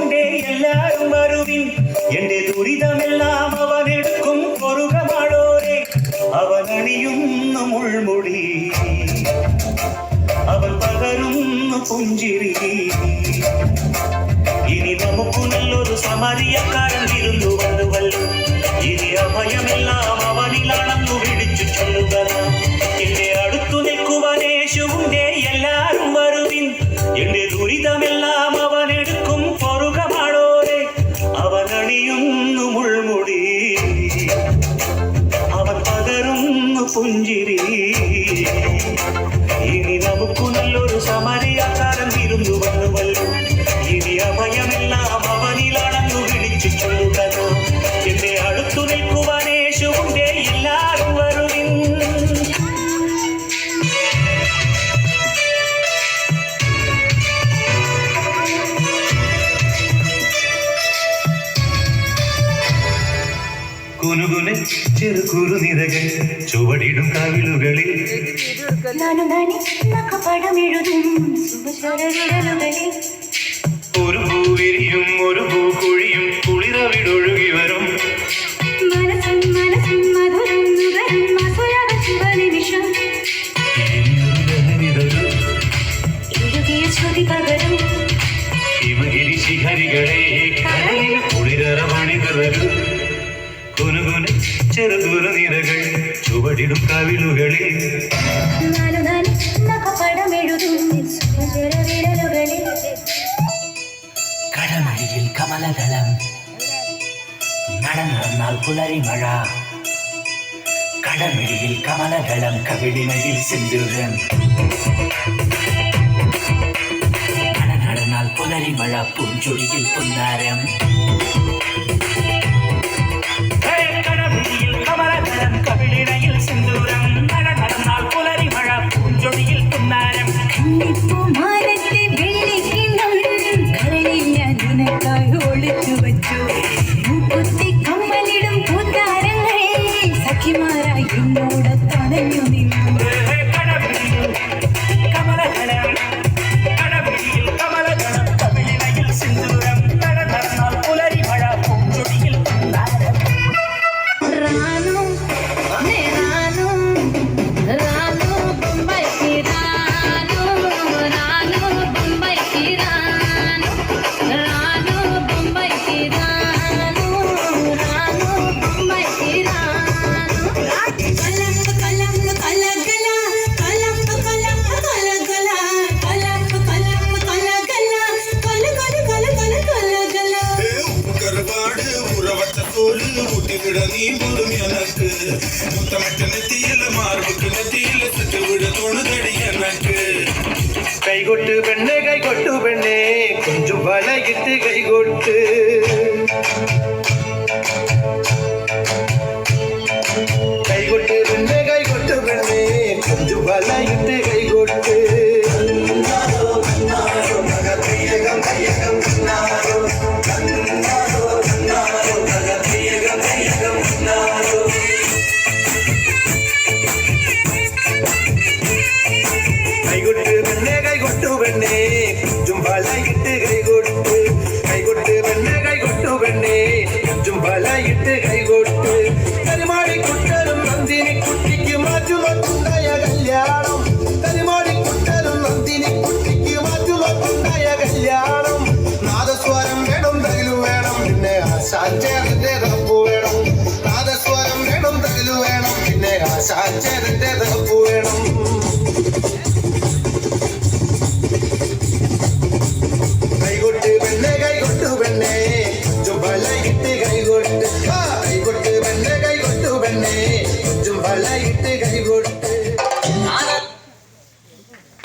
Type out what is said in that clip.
യേശുണ്ടേ എല്ലാരും വരുവിൻ എന്റെ ദുരിതമെല്ലാം അവനെടുക്കും പൊറുകമാളോരെ അവനണിയുന്നു മുൾമുടി അവൻ പകരുന്നു പുഞ്ചിരി ഇനി നമുക്ക് നല്ലൊരു സമരിയക്കാരൻ തിരുന്നു വന്നുവല്ലോ ഇനി അഭയമെല്ലാം അവനിലാണെന്നു വിളിച്ചു ചൊല്ലുക എന്റെ അടുത്തു നിൽക്കുവാൻ യേശുണ്ടേ എല്ലാരും വരുവിൻ എന്റെ ദുരിതമെല്ലാം അവനെടുക്കും പൊറുകമാളോരെ അവനണിയുന്നു മുൾമുടി അവൻ പകരുന്നു പുഞ്ചിരി ഇനി നമുക്ക് നല്ലൊരു സമരിയക്കാരൻ തിരുന്നു വന്നുവല്ലോ ഇനി അഭയമെല്ലാം അവനിലാണെന്നു വിളിച്ചു ചൊല്ലുക എന്റെ അടുത്തു നിൽക്കുവാൻ യേശുണ്ടേ എല്ലാരും വരുവിൻ കുനുകുനെ ചെറു കുറുനിരകൾ ചുവടിടും കവിളുകളിൽ ഒരു പൂവിരിയും ഒരു പൂക്കുഴിയും കുളിരവിടൊഴുകി വരും ഹിമഗിരി ശിഖരികളെ കടലിൽ കുളിരറ പണിതരും കുനുകുനെ ചെറുകുറു നിരകൾ ചുവടിടും കവിളുകളിൽ കടമഴിയിൽ കമലദളം നടന്നാൽ പുലരി മഴ കടമഴിയിൽ കമലദളം കവിളിനയിൽ സിന്ദൂരം നടന്നാൽ പുലരി മഴ പൂഞ്ചൊടിയിൽ പുന്നാരം കവിളിനയിൽ സിന്ദൂരം നടന്നാൽ പുലരി മഴ പൂഞ്ചൊടിയിൽ പുന്നാരം ഒളിച്ചു വച്ചു മുക്കുത്തി കമ്മലിടും പൂത്താരങ്ങൾ സഖിമാരായി എന്നോട് തടഞ്ഞു നിന്നു കവിളിനയിൽ സിന്ദൂരം നടന്നാൽ പുലരി മഴ പൂഞ്ചൊടിയിൽ പുന്നാരം நீ போதும் எனக்கு முத்தமட்ட நெத்தியில மார்புக்கு நெத்தியில சுட்டு விட தோணுதடி எனக்கு കൈകൊട്ട് പെണ്ണെ കൈകൊട്ടു പെണ്ണെ കൊഞ്ചും വലകിട്ട് കൈകൊട്ട് കൈകൊട്ട് പെണ്ണെ കൈകൊട്ടു പെണ്ണെ കൊഞ്ചും വലകിട്ട് കൈകൊട്ട് കൈകൊട്ട് പെണ്ണെ കൈകൊട്ടു പെണ്ണെ കൊഞ്ചും വലകിട്ട് കൈകൊട്ട് കൈകൊട്ട് പെണ്ണെ കൈകൊട്ടു പെണ്ണെ കൊഞ്ചും വലകിട്ട് കൈകൊട്ട് കരിമാടി കുട്ടരും നന്ദിനി കുട്ടിക്ക് മാറ്റുമൊത്തുണ്ടായ കല്യാണം കരിമാടി കുട്ടരും നന്ദിനി കുട്ടിക്ക് മാറ്റുമൊത്തുണ്ടായ കല്യാണം നാദസ്വരം വേണം തകിലു വേണം പിന്നെ ആശാചേരന്റെ തപ്പു വേണം നാദസ്വരം വേണം തകിലു വേണം പിന്നെ ആശാചേരന്റെ തപ്പു വേണം